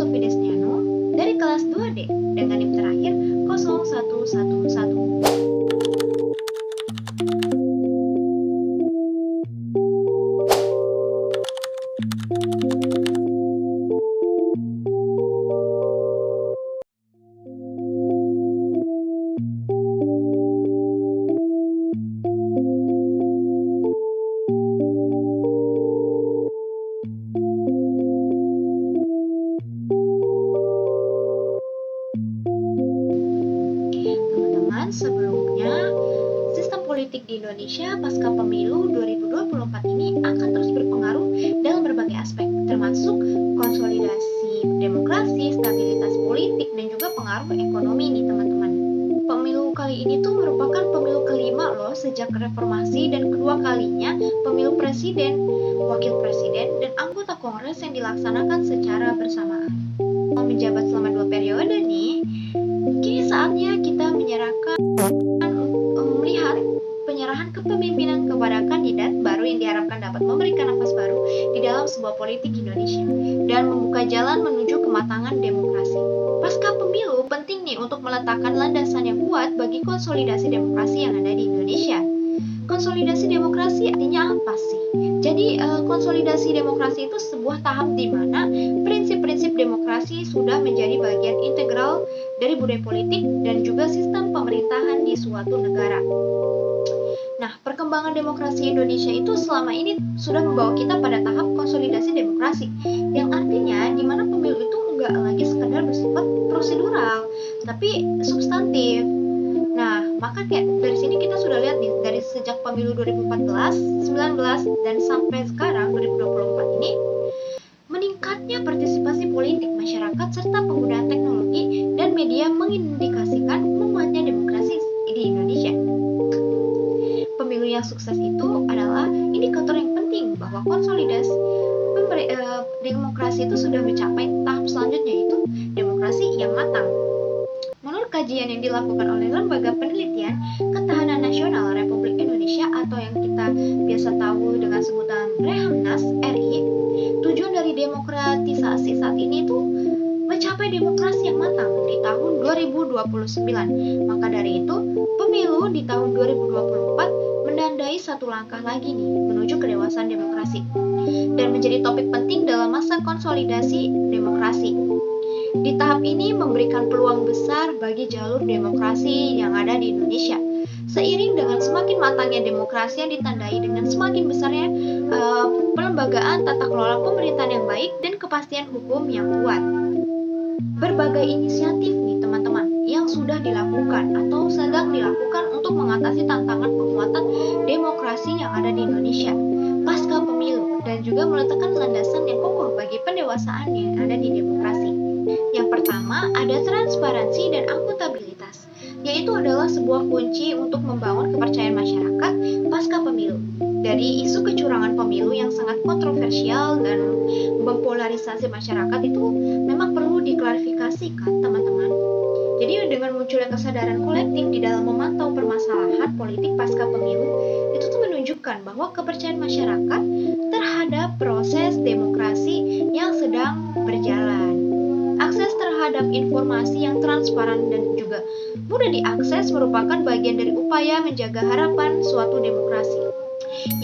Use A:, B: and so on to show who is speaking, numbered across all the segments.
A: Sufi Desniano dari kelas 2D dengan NIM terakhir 0111. Sebelumnya, sistem politik di Indonesia pasca pemilu 2024 ini akan terus berpengaruh dalam berbagai aspek, termasuk konsolidasi demokrasi, stabilitas politik, dan juga pengaruh ekonomi nih teman-teman. Pemilu kali ini tuh merupakan pemilu kelima loh sejak reformasi dan kedua kalinya pemilu presiden, wakil presiden, dan anggota kongres yang dilaksanakan secara bersamaan. Menjabat selama 2 periode nih, kini saatnya kita melihat penyerahan kepemimpinan kepada kandidat baru yang diharapkan dapat memberikan nafas baru di dalam sebuah politik Indonesia dan membuka jalan menuju kematangan demokrasi. Pasca pemilu penting nih untuk meletakkan landasan yang kuat bagi konsolidasi demokrasi yang ada di Indonesia. Konsolidasi demokrasi artinya apa sih? Jadi konsolidasi demokrasi itu sebuah tahap di mana prinsip-prinsip demokrasi sudah menjadi bagian integral dari budaya politik dan juga sistem pemerintahan di suatu negara. Nah, perkembangan demokrasi Indonesia itu selama ini sudah membawa kita pada tahap konsolidasi demokrasi, yang artinya di mana pemilu itu nggak lagi sekadar bersifat prosedural, tapi substantif. Nah, maka dari sini kita sudah lihat nih, dari sejak pemilu 2014, 19, dan sampai sekarang 2024 ini, meningkatnya partisipasi politik masyarakat serta penggunaan teknologi dan media mengindikasikan menguatnya demokrasi di Indonesia. Pemilu yang sukses itu adalah indikator yang penting bahwa konsolidasi demokrasi itu sudah mencapai tahap selanjutnya, yaitu demokrasi yang matang. Menurut kajian yang dilakukan oleh Lembaga Penelitian Ketahanan Nasional Republik Indonesia atau yang kita biasa tahu dengan sebutan Rehamnas RI, tujuan dari demokratisasi saat ini itu mencapai demokrasi yang matang di tahun 2029. Maka dari itu, pemilu di tahun 2024 menandai satu langkah lagi nih menuju kedewasaan demokrasi dan menjadi topik penting dalam masa konsolidasi demokrasi. Di tahap ini memberikan peluang besar bagi jalur demokrasi yang ada di Indonesia. Seiring dengan semakin matangnya demokrasi yang ditandai dengan semakin besarnya pelembagaan tata kelola pemerintahan yang baik dan kepastian hukum yang kuat. Berbagai inisiatif nih teman-teman yang sudah dilakukan atau sedang dilakukan untuk mengatasi tantangan penguatan demokrasi yang ada di Indonesia pasca pemilu dan juga meletakkan landasan yang kokoh bagi pendewasaan yang ada di demokrasi. Yang pertama, ada transparansi dan akuntabilitas, yaitu adalah sebuah kunci untuk membangun kepercayaan masyarakat pasca pemilu. Dari isu kecurangan pemilu yang sangat kontroversial dan mempolarisasi masyarakat itu memang perlu diklarifikasikan, teman-teman. Jadi dengan munculnya kesadaran kolektif di dalam memantau permasalahan politik pasca pemilu, itu tuh menunjukkan bahwa kepercayaan masyarakat terhadap proses demokrasi yang sedang berjalan. Akses terhadap informasi yang transparan dan juga mudah diakses merupakan bagian dari upaya menjaga harapan suatu demokrasi.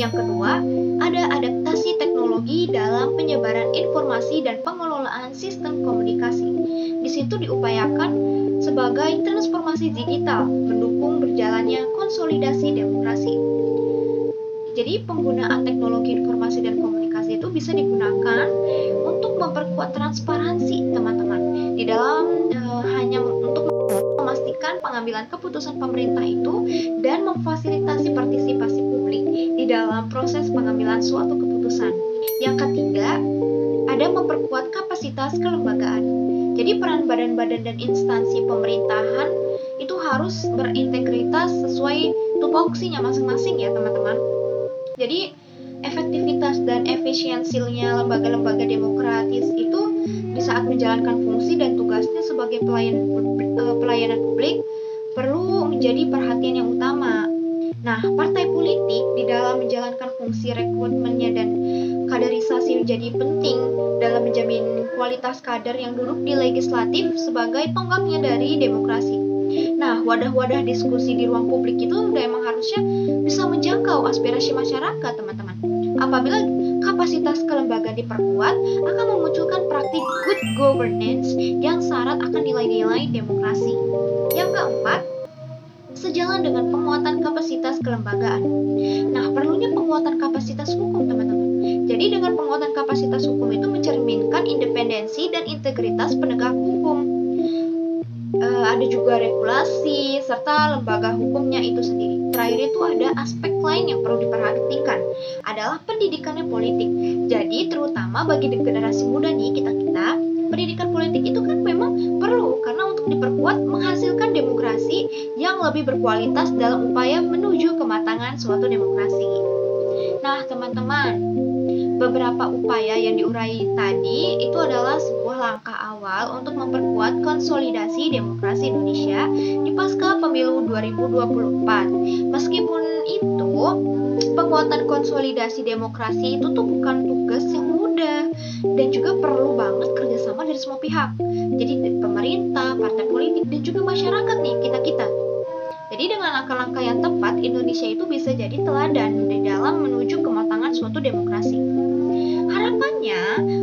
A: Yang kedua, ada adaptasi teknologi dalam penyebaran informasi dan pengelolaan sistem komunikasi. Di situ diupayakan sebagai transformasi digital mendukung berjalannya konsolidasi demokrasi. Jadi penggunaan teknologi informasi dan komunikasi itu bisa digunakan untuk memperkuat transparansi teman-teman di dalam hanya untuk memastikan pengambilan keputusan pemerintah itu dan memfasilitasi partisipasi publik di dalam proses pengambilan suatu keputusan. Yang ketiga, ada memperkuat kapasitas kelembagaan. Jadi peran badan-badan dan instansi pemerintahan itu harus berintegritas sesuai tupoksinya masing-masing ya teman-teman. Jadi efektivitas dan efisiensinya lembaga-lembaga demokratis itu di saat menjalankan fungsi dan tugasnya sebagai pelayanan publik perlu menjadi perhatian yang utama. Nah, partai politik di dalam menjalankan fungsi rekrutmennya dan kaderisasi menjadi penting dalam menjamin kualitas kader yang duduk di legislatif sebagai tonggaknya dari demokrasi. Nah, wadah-wadah diskusi di ruang publik itu udah emang harusnya bisa menjangkau aspirasi masyarakat, teman-teman. Apabila kapasitas kelembagaan diperkuat, akan memunculkan praktik good governance yang syarat akan nilai-nilai demokrasi. Yang keempat, sejalan dengan penguatan kapasitas kelembagaan. Nah, perlunya penguatan kapasitas hukum, teman-teman. Jadi dengan penguatan kapasitas hukum itu mencerminkan independensi dan integritas penegak hukum. Ada juga regulasi serta lembaga hukumnya itu sendiri. Terakhir itu ada aspek lain yang perlu diperhatikan, adalah pendidikannya politik. Jadi terutama bagi generasi muda nih, kita pendidikan politik itu kan memang perlu karena untuk diperkuat menghasilkan demokrasi yang lebih berkualitas dalam upaya menuju kematangan suatu demokrasi. Nah, teman-teman, beberapa upaya yang diurai tadi itu adalah sebuah langkah awal untuk memperkuat konsolidasi demokrasi Indonesia di pasca pemilu 2024. Meskipun itu, penguatan konsolidasi demokrasi itu tuh bukan tugas yang mudah dan juga perlu banget kerjasama dari semua pihak. Jadi pemerintah, partai politik, dan juga masyarakat nih, kita-kita. Jadi dengan langkah-langkah yang tepat, Indonesia itu bisa jadi teladan di dalam menuju kematangan suatu demokrasi. Harapannya,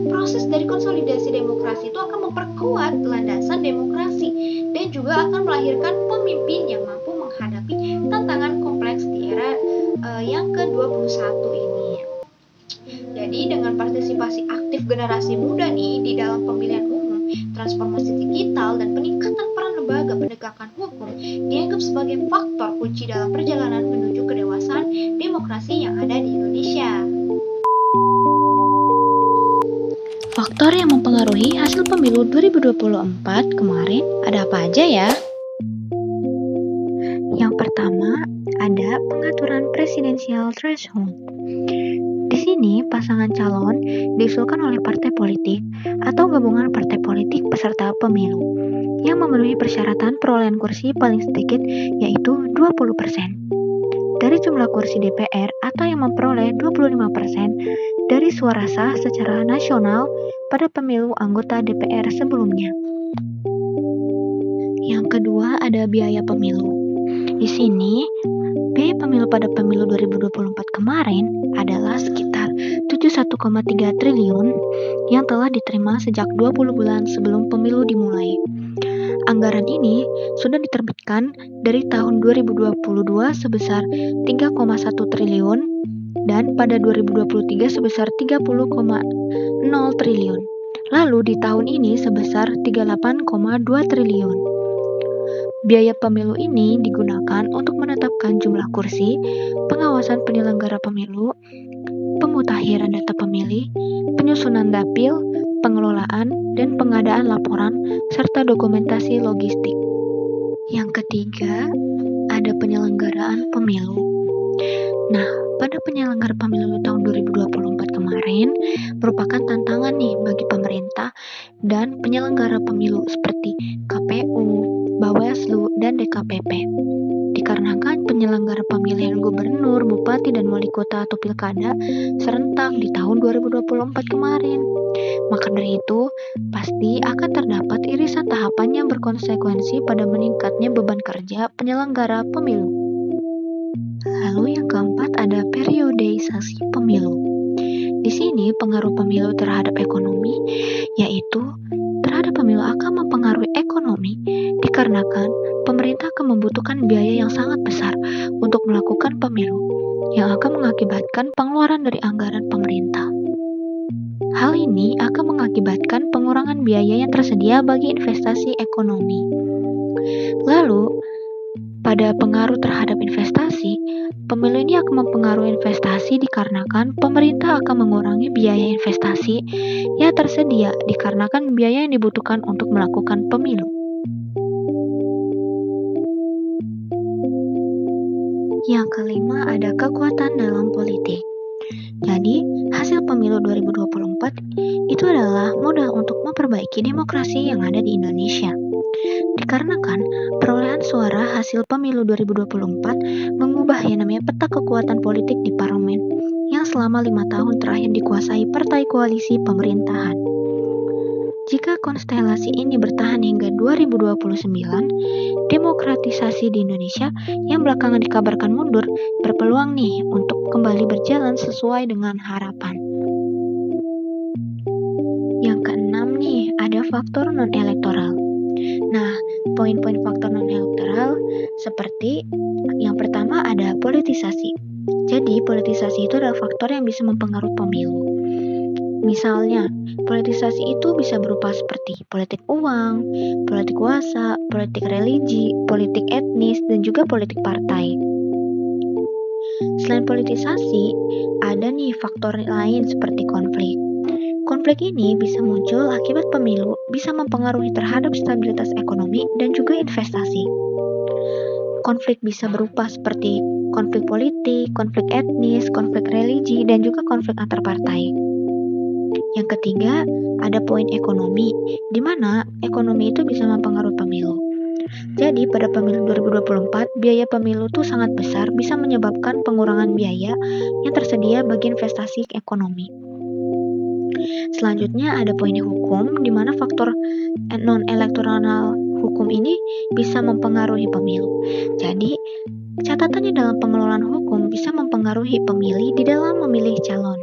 A: proses dari konsolidasi demokrasi itu akan memperkuat landasan demokrasi dan juga akan melahirkan pemimpin yang mampu menghadapi tantangan kompleks di era yang ke-21 ini. Jadi dengan partisipasi aktif generasi muda nih di dalam pemilihan umum, transformasi digital, dan peningkatan peran lembaga penegakan hukum dianggap sebagai faktor kunci dalam perjalanan menuju kedewasaan demokrasi yang ada di Indonesia.
B: Faktor yang mempengaruhi hasil pemilu 2024 kemarin ada apa aja ya? Yang pertama, ada pengaturan presidensial threshold. Di sini, pasangan calon diusulkan oleh partai politik atau gabungan partai politik peserta pemilu yang memenuhi persyaratan perolehan kursi paling sedikit yaitu 20% dari jumlah kursi DPR atau yang memperoleh 25% dari suara sah secara nasional pada pemilu anggota DPR sebelumnya. Yang kedua ada biaya pemilu. Di sini, biaya pemilu pada pemilu 2024 kemarin adalah sekitar 71,3 triliun yang telah diterima sejak 20 bulan sebelum pemilu dimulai. Anggaran ini sudah diterbitkan dari tahun 2022 sebesar 3,1 triliun dan pada 2023 sebesar 30,0 triliun. Lalu di tahun ini sebesar 38,2 triliun. Biaya pemilu ini digunakan untuk menetapkan jumlah kursi, pengawasan penyelenggara pemilu, pemutakhiran data pemilih, penyusunan dapil, pengelolaan, dan pengadaan laporan, serta dokumentasi logistik. Yang ketiga, ada penyelenggaraan pemilu. Nah, pada penyelenggara pemilu tahun 2024 kemarin merupakan tantangan nih bagi pemerintah dan penyelenggara pemilu seperti KPU, Bawaslu, dan DKPP. Dikarenakan penyelenggaraan pemilihan gubernur, bupati, dan wali kota atau pilkada serentak di tahun 2024 kemarin. Maka dari itu, pasti akan terdapat irisan tahapan yang berkonsekuensi pada meningkatnya beban kerja penyelenggara pemilu. Lalu yang keempat ada periodeisasi pemilu. Di sini pengaruh pemilu terhadap ekonomi, yaitu terhadap pemilu akan mempengaruhi ekonomi dikarenakan pemerintah akan membutuhkan biaya yang sangat besar untuk melakukan pemilu yang akan mengakibatkan pengeluaran dari anggaran pemerintah. Hal ini akan mengakibatkan pengurangan biaya yang tersedia bagi investasi ekonomi. Lalu, pada pengaruh terhadap investasi, pemilu ini akan mempengaruhi investasi dikarenakan pemerintah akan mengurangi biaya investasi yang tersedia dikarenakan biaya yang dibutuhkan untuk melakukan pemilu. Yang kelima ada kekuatan dalam politik. Jadi, hasil pemilu 2024 itu adalah modal untuk memperbaiki demokrasi yang ada di Indonesia. Dikarenakan perolehan suara hasil pemilu 2024 mengubah yang namanya peta kekuatan politik di parlemen yang selama 5 tahun terakhir dikuasai partai koalisi pemerintahan. Jika konstelasi ini bertahan hingga 2029, demokratisasi di Indonesia yang belakangan dikabarkan mundur berpeluang nih untuk kembali berjalan sesuai dengan harapan. Yang keenam nih, ada faktor non-elektoral. Nah, poin-poin faktor non-elektoral seperti yang pertama ada politisasi. Jadi, politisasi itu adalah faktor yang bisa mempengaruhi pemilu. Misalnya, politisasi itu bisa berupa seperti politik uang, politik kuasa, politik religi, politik etnis, dan juga politik partai. Selain politisasi, ada nih faktor lain seperti konflik. Konflik ini bisa muncul akibat pemilu, bisa mempengaruhi terhadap stabilitas ekonomi dan juga investasi. Konflik bisa berupa seperti konflik politik, konflik etnis, konflik religi, dan juga konflik antar partai. Yang ketiga, ada poin ekonomi, di mana ekonomi itu bisa mempengaruhi pemilu. Jadi, pada pemilu 2024, biaya pemilu itu sangat besar, bisa menyebabkan pengurangan biaya yang tersedia bagi investasi ekonomi. Selanjutnya ada poin hukum, di mana faktor non-elektoral hukum ini bisa mempengaruhi pemilu. Jadi, catatannya dalam pengelolaan hukum bisa mempengaruhi pemilih di dalam memilih calon.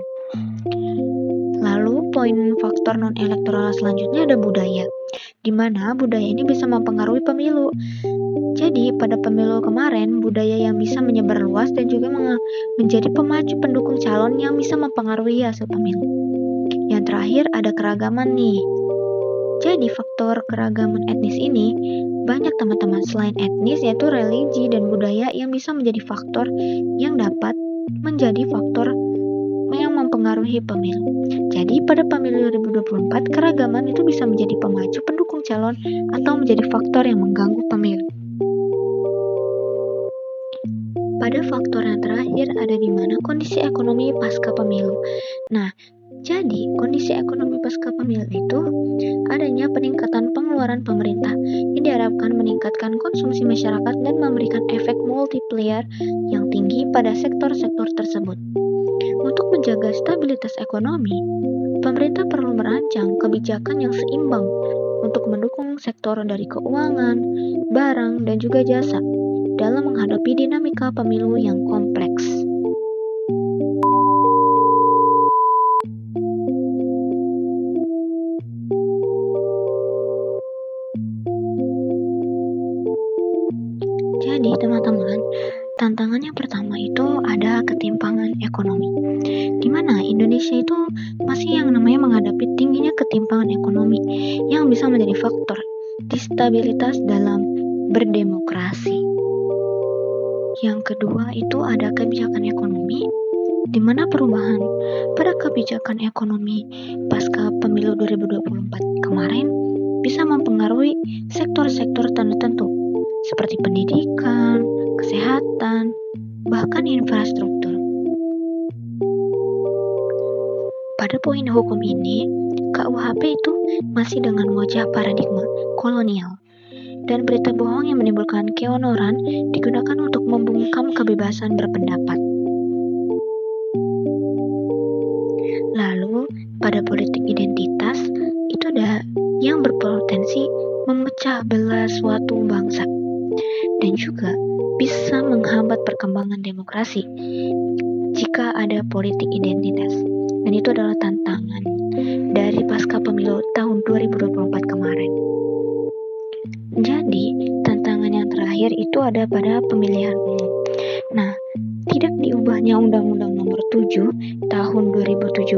B: Lalu, poin faktor non-elektoral selanjutnya ada budaya, di mana budaya ini bisa mempengaruhi pemilu. Jadi, pada pemilu kemarin, budaya yang bisa menyebar luas dan juga menjadi pemacu pendukung calon yang bisa mempengaruhi hasil pemilu. Yang terakhir ada keragaman nih. Jadi faktor keragaman etnis ini banyak teman-teman, selain etnis yaitu religi dan budaya yang bisa menjadi faktor yang dapat menjadi faktor yang mempengaruhi pemilu. Jadi pada pemilu 2024 keragaman itu bisa menjadi pemacu pendukung calon atau menjadi faktor yang mengganggu pemilu. Pada faktor yang terakhir ada di mana kondisi ekonomi pasca pemilu. Nah, jadi, kondisi ekonomi pasca pemilu itu adanya peningkatan pengeluaran pemerintah yang diharapkan meningkatkan konsumsi masyarakat dan memberikan efek multiplier yang tinggi pada sektor-sektor tersebut. Untuk menjaga stabilitas ekonomi, pemerintah perlu merancang kebijakan yang seimbang untuk mendukung sektor dari keuangan, barang, dan juga jasa dalam menghadapi dinamika pemilu yang kompleks. Jadi teman-teman, tantangan yang pertama itu ada ketimpangan ekonomi, di mana Indonesia itu masih yang namanya menghadapi tingginya ketimpangan ekonomi yang bisa menjadi faktor distabilitas dalam berdemokrasi. Yang kedua itu ada kebijakan ekonomi, di mana perubahan pada kebijakan ekonomi pasca pemilu 2024 kemarin bisa mempengaruhi sektor-sektor tertentu seperti pendidikan, kesehatan, bahkan infrastruktur. Pada poin hukum ini, KUHP itu masih dengan wajah paradigma kolonial, dan berita bohong yang menimbulkan keonoran digunakan untuk membungkam kebebasan berpendapat. Lalu, pada politik identitas, itu ada yang berpotensi memecah belah suatu bangsa dan juga bisa menghambat perkembangan demokrasi jika ada politik identitas. Dan itu adalah tantangan dari pasca pemilu tahun 2024 kemarin. Jadi, tantangan yang terakhir itu ada pada pemilihan umum. Nah, tidak diubahnya Undang-Undang Nomor 7 Tahun 2017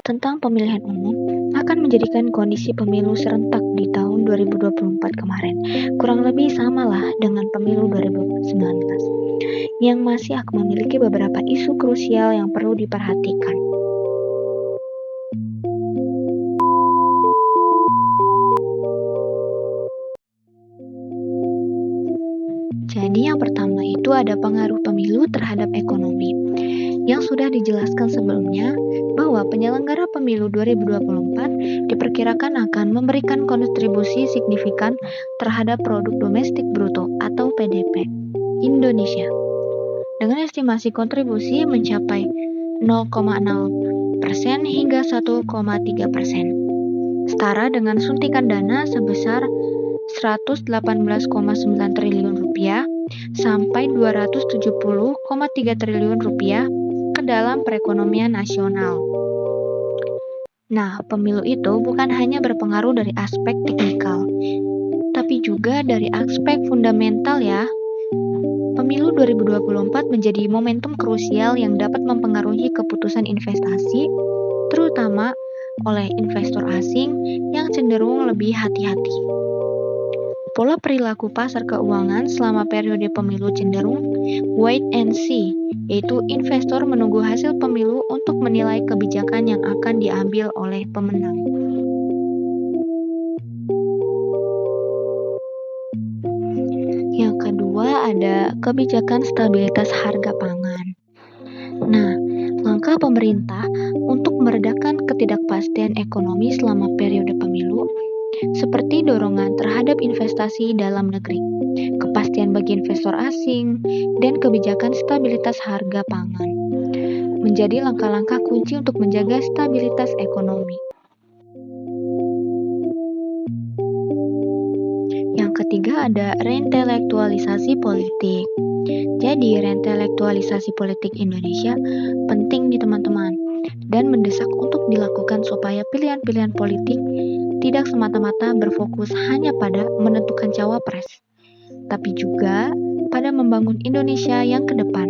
B: tentang pemilihan umum akan menjadikan kondisi pemilu serentak di tahun 2024 kemarin kurang lebih samalah dengan pemilu 2019 yang masih akan memiliki beberapa isu krusial yang perlu diperhatikan. Jadi yang pertama itu ada pengaruh pemilu terhadap ekonomi. Yang sudah dijelaskan sebelumnya bahwa penyelenggara pemilu 2024 diperkirakan akan memberikan kontribusi signifikan terhadap produk domestik bruto atau PDB Indonesia dengan estimasi kontribusi mencapai 0,0% hingga 1,3%, setara dengan suntikan dana sebesar 118,9 triliun rupiah sampai 270,3 triliun rupiah ke dalam perekonomian nasional. Nah, pemilu itu bukan hanya berpengaruh dari aspek teknikal, tapi juga dari aspek fundamental ya. Pemilu 2024 menjadi momentum krusial yang dapat mempengaruhi keputusan investasi, terutama oleh investor asing yang cenderung lebih hati-hati. Pola perilaku pasar keuangan selama periode pemilu cenderung wait and see, yaitu investor menunggu hasil pemilu untuk menilai kebijakan yang akan diambil oleh pemenang. Yang kedua ada kebijakan stabilitas harga pangan. Nah, langkah pemerintah untuk meredakan ketidakpastian ekonomi selama periode pemilu seperti dorongan terhadap investasi dalam negeri, kepastian bagi investor asing, dan kebijakan stabilitas harga pangan menjadi langkah-langkah kunci untuk menjaga stabilitas ekonomi. Yang ketiga ada reintelektualisasi politik. Jadi reintelektualisasi politik Indonesia penting nih teman-teman, dan mendesak untuk dilakukan supaya pilihan-pilihan politik tidak semata-mata berfokus hanya pada menentukan cawapres, tapi juga pada membangun Indonesia yang ke depan.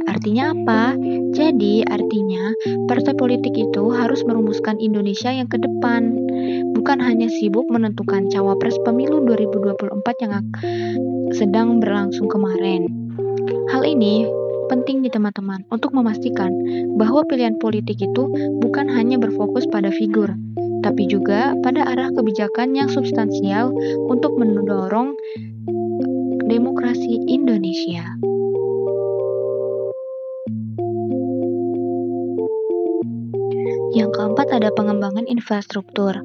B: Artinya apa? Jadi artinya partai politik itu harus merumuskan Indonesia yang ke depan, bukan hanya sibuk menentukan cawapres pemilu 2024 yang sedang berlangsung kemarin. Hal ini penting nih teman-teman untuk memastikan bahwa pilihan politik itu bukan hanya berfokus pada figur, tapi juga pada arah kebijakan yang substansial untuk mendorong demokrasi Indonesia. Yang keempat ada pengembangan infrastruktur.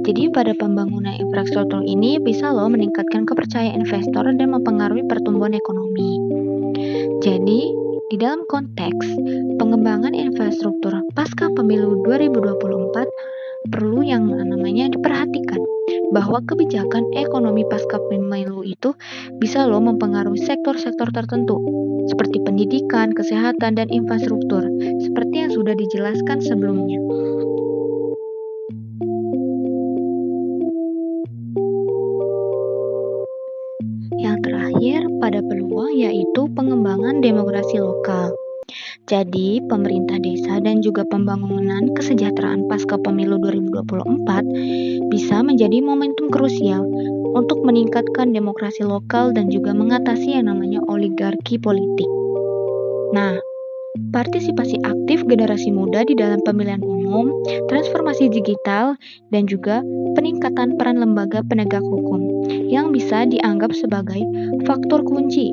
B: Jadi pada pembangunan infrastruktur ini bisa loh meningkatkan kepercayaan investor dan mempengaruhi pertumbuhan ekonomi. Jadi, di dalam konteks pengembangan infrastruktur pasca pemilu 2024 perlu yang namanya diperhatikan bahwa kebijakan ekonomi pasca pemilu itu bisa loh mempengaruhi sektor-sektor tertentu seperti pendidikan, kesehatan, dan infrastruktur seperti yang sudah dijelaskan sebelumnya. Yang terakhir pada peluang yaitu pengembangan demokrasi lokal. Jadi, pemerintah desa dan juga pembangunan kesejahteraan pasca pemilu 2024 bisa menjadi momentum krusial untuk meningkatkan demokrasi lokal dan juga mengatasi yang namanya oligarki politik. Nah, partisipasi aktif generasi muda di dalam pemilihan umum, transformasi digital, dan juga peningkatan peran lembaga penegak hukum yang bisa dianggap sebagai faktor kunci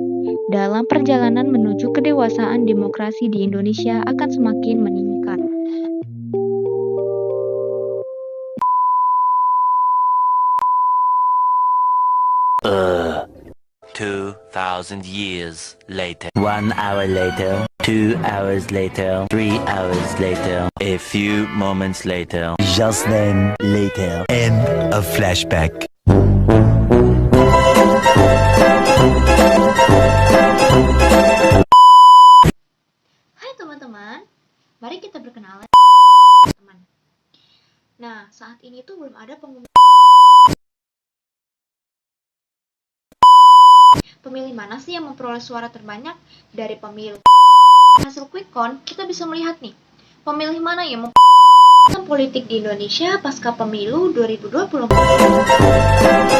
B: dalam perjalanan menuju kedewasaan demokrasi di Indonesia akan semakin meningkat.
C: Uh. 2,000 years later. 1 hour later. 2 hours later. 3 hours later. A few moments later. Just then, later. End of flashback.
A: Hai teman-teman, mari kita berkenalan. Teman. Nah, saat ini tuh belum ada pengumuman pemilih mana sih yang memperoleh suara terbanyak dari pemilu. Hasil quick count kita bisa melihat nih, pemilih mana yang memperoleh politik di Indonesia pasca pemilu 2024.